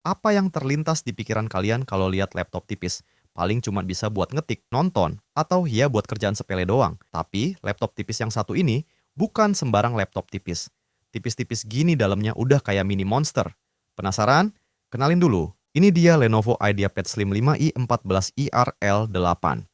Apa yang terlintas di pikiran kalian kalau lihat laptop tipis? Paling cuma bisa buat ngetik, nonton, atau ya buat kerjaan sepele doang. Tapi laptop tipis yang satu ini bukan sembarang laptop tipis. Tipis-tipis gini dalamnya udah kayak mini monster. Penasaran? Kenalin dulu. Ini dia Lenovo IdeaPad Slim 5i 14 IRL8.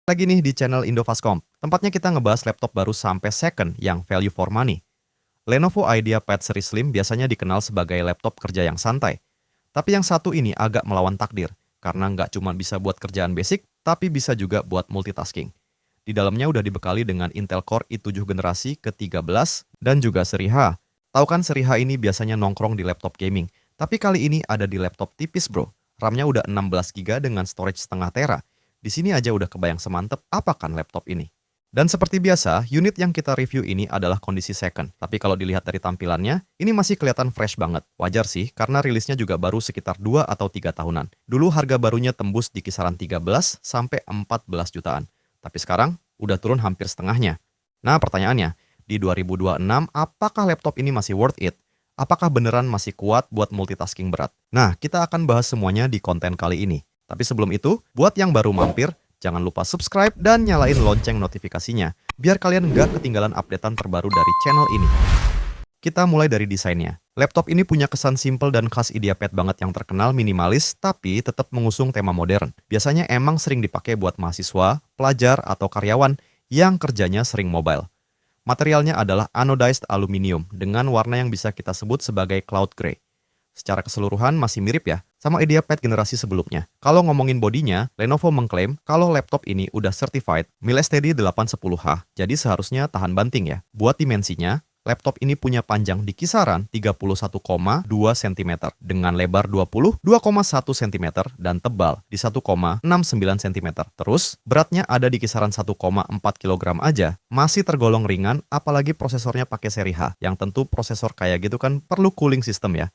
Lagi nih di channel Indofascom. Tempatnya kita ngebahas laptop baru sampai second yang value for money. Lenovo IdeaPad Series Slim biasanya dikenal sebagai laptop kerja yang santai. Tapi yang satu ini agak melawan takdir, karena nggak cuma bisa buat kerjaan basic, tapi bisa juga buat multitasking. Di dalamnya udah dibekali dengan Intel Core i7 generasi ke-13 dan juga seri H. Tahu kan seri H ini biasanya nongkrong di laptop gaming, tapi kali ini ada di laptop tipis bro. RAM-nya udah 16 GB dengan storage setengah tera. Di sini aja udah kebayang semantep apa kan laptop ini. Dan seperti biasa, unit yang kita review ini adalah kondisi second. Tapi kalau dilihat dari tampilannya, ini masih kelihatan fresh banget. Wajar sih, karena rilisnya juga baru sekitar 2 atau 3 tahunan. Dulu harga barunya tembus di kisaran 13 sampai 14 jutaan. Tapi sekarang, udah turun hampir setengahnya. Nah pertanyaannya, di 2026, apakah laptop ini masih worth it? Apakah beneran masih kuat buat multitasking berat? Nah, kita akan bahas semuanya di konten kali ini. Tapi sebelum itu, buat yang baru mampir, jangan lupa subscribe dan nyalain lonceng notifikasinya, biar kalian nggak ketinggalan updatean terbaru dari channel ini. Kita mulai dari desainnya. Laptop ini punya kesan simple dan khas IdeaPad banget yang terkenal minimalis, tapi tetap mengusung tema modern. Biasanya emang sering dipakai buat mahasiswa, pelajar, atau karyawan yang kerjanya sering mobile. Materialnya adalah anodized aluminium dengan warna yang bisa kita sebut sebagai cloud gray. Secara keseluruhan masih mirip ya sama IdeaPad generasi sebelumnya. Kalau ngomongin bodinya, Lenovo mengklaim kalau laptop ini udah certified MIL-STD 810H, jadi seharusnya tahan banting ya. Buat dimensinya, laptop ini punya panjang di kisaran 31,2 cm dengan lebar 22,1 cm dan tebal di 1,69 cm. Terus, beratnya ada di kisaran 1,4 kg aja, masih tergolong ringan apalagi prosesornya pakai seri H, yang tentu prosesor kayak gitu kan perlu cooling system ya.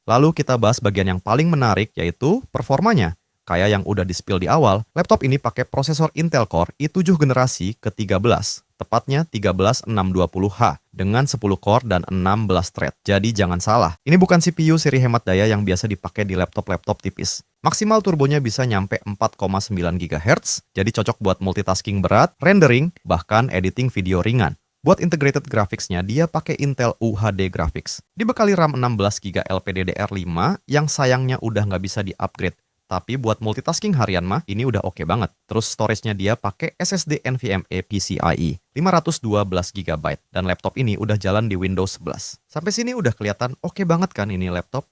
Lalu kita bahas bagian yang paling menarik yaitu performanya. Kayak yang udah di-spill di awal, laptop ini pakai prosesor Intel Core i7 generasi ke-13, tepatnya 13620H dengan 10 core dan 16 thread. Jadi jangan salah, ini bukan CPU seri hemat daya yang biasa dipakai di laptop-laptop tipis. Maksimal turbonya bisa nyampe 4,9 GHz, jadi cocok buat multitasking berat, rendering, bahkan editing video ringan. Buat integrated graphics-nya, dia pakai Intel UHD Graphics. Dibekali RAM 16GB LPDDR5 yang sayangnya udah nggak bisa di-upgrade. Tapi buat multitasking harian mah, ini udah oke banget. Terus storage-nya dia pakai SSD NVMe PCIe 512GB. Dan laptop ini udah jalan di Windows 11. Sampai sini udah kelihatan oke banget kan ini laptop?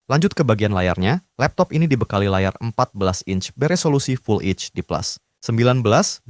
Lanjut ke bagian layarnya, laptop ini dibekali layar 14 inch beresolusi Full HD+. 1920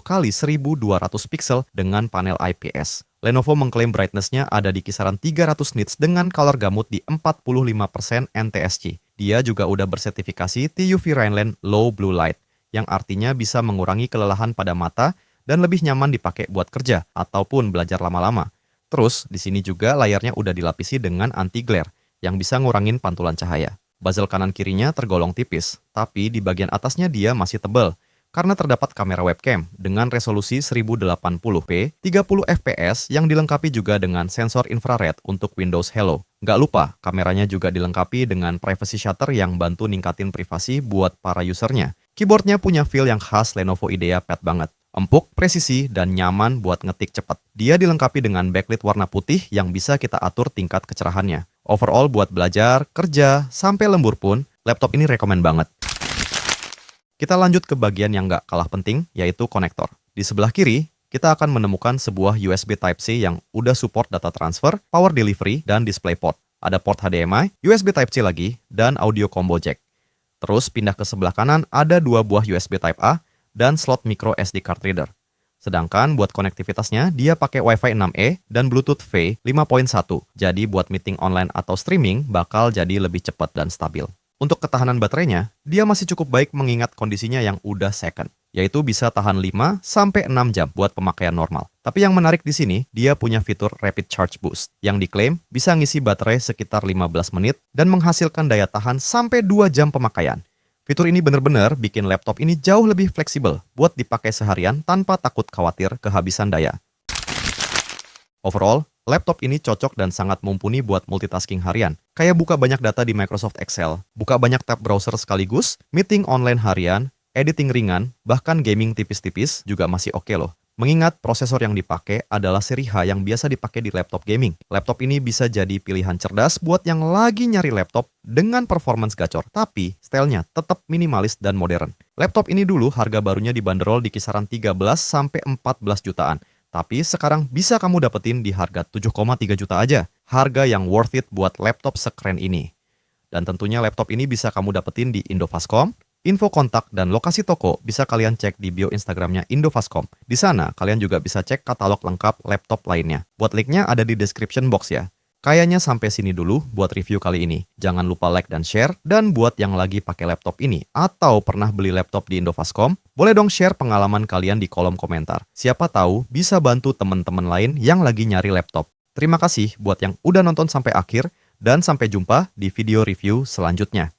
x 1200 pixel dengan panel IPS. Lenovo mengklaim brightness-nya ada di kisaran 300 nits dengan color gamut di 45% NTSC. Dia juga udah bersertifikasi TUV Rhineland Low Blue Light, yang artinya bisa mengurangi kelelahan pada mata dan lebih nyaman dipakai buat kerja ataupun belajar lama-lama. Terus, di sini juga layarnya udah dilapisi dengan anti-glare, yang bisa ngurangin pantulan cahaya. Bezel kanan kirinya tergolong tipis, tapi di bagian atasnya dia masih tebal, karena terdapat kamera webcam dengan resolusi 1080p 30 fps yang dilengkapi juga dengan sensor infrared untuk Windows Hello. Nggak lupa, kameranya juga dilengkapi dengan privacy shutter yang bantu ningkatin privasi buat para usernya. Keyboardnya punya feel yang khas Lenovo IdeaPad banget. Empuk, presisi, dan nyaman buat ngetik cepat. Dia dilengkapi dengan backlit warna putih yang bisa kita atur tingkat kecerahannya. Overall buat belajar, kerja, sampai lembur pun, laptop ini rekomen banget. Kita lanjut ke bagian yang nggak kalah penting, yaitu konektor. Di sebelah kiri, kita akan menemukan sebuah USB Type-C yang udah support data transfer, power delivery, dan DisplayPort. Ada port HDMI, USB Type-C lagi, dan audio combo jack. Terus pindah ke sebelah kanan, ada 2 buah USB Type-A, dan slot micro SD card reader. Sedangkan buat konektivitasnya, dia pakai Wi-Fi 6E dan Bluetooth V 5.1. Jadi buat meeting online atau streaming, bakal jadi lebih cepat dan stabil. Untuk ketahanan baterainya, dia masih cukup baik mengingat kondisinya yang udah second, yaitu bisa tahan 5-6 jam buat pemakaian normal. Tapi yang menarik di sini, dia punya fitur Rapid Charge Boost, yang diklaim bisa ngisi baterai sekitar 15 menit dan menghasilkan daya tahan sampai 2 jam pemakaian. Fitur ini benar-benar bikin laptop ini jauh lebih fleksibel buat dipakai seharian tanpa takut khawatir kehabisan daya. Overall, laptop ini cocok dan sangat mumpuni buat multitasking harian. Kayak buka banyak data di Microsoft Excel, buka banyak tab browser sekaligus, meeting online harian, editing ringan, bahkan gaming tipis-tipis juga masih oke loh. Mengingat prosesor yang dipakai adalah seri H yang biasa dipakai di laptop gaming. Laptop ini bisa jadi pilihan cerdas buat yang lagi nyari laptop dengan performance gacor, tapi stylenya tetap minimalis dan modern. Laptop ini dulu harga barunya dibanderol di kisaran 13-14 jutaan. Tapi sekarang bisa kamu dapetin di harga 7,3 juta aja. Harga yang worth it buat laptop sekeren ini. Dan tentunya laptop ini bisa kamu dapetin di Indofastcom. Info kontak dan lokasi toko bisa kalian cek di bio Instagramnya Indofastcom. Di sana kalian juga bisa cek katalog lengkap laptop lainnya. Buat linknya ada di description box ya. Kayaknya sampai sini dulu buat review kali ini. Jangan lupa like dan share. Dan buat yang lagi pakai laptop ini atau pernah beli laptop di Indofastcom, boleh dong share pengalaman kalian di kolom komentar. Siapa tahu bisa bantu teman-teman lain yang lagi nyari laptop. Terima kasih buat yang udah nonton sampai akhir dan sampai jumpa di video review selanjutnya.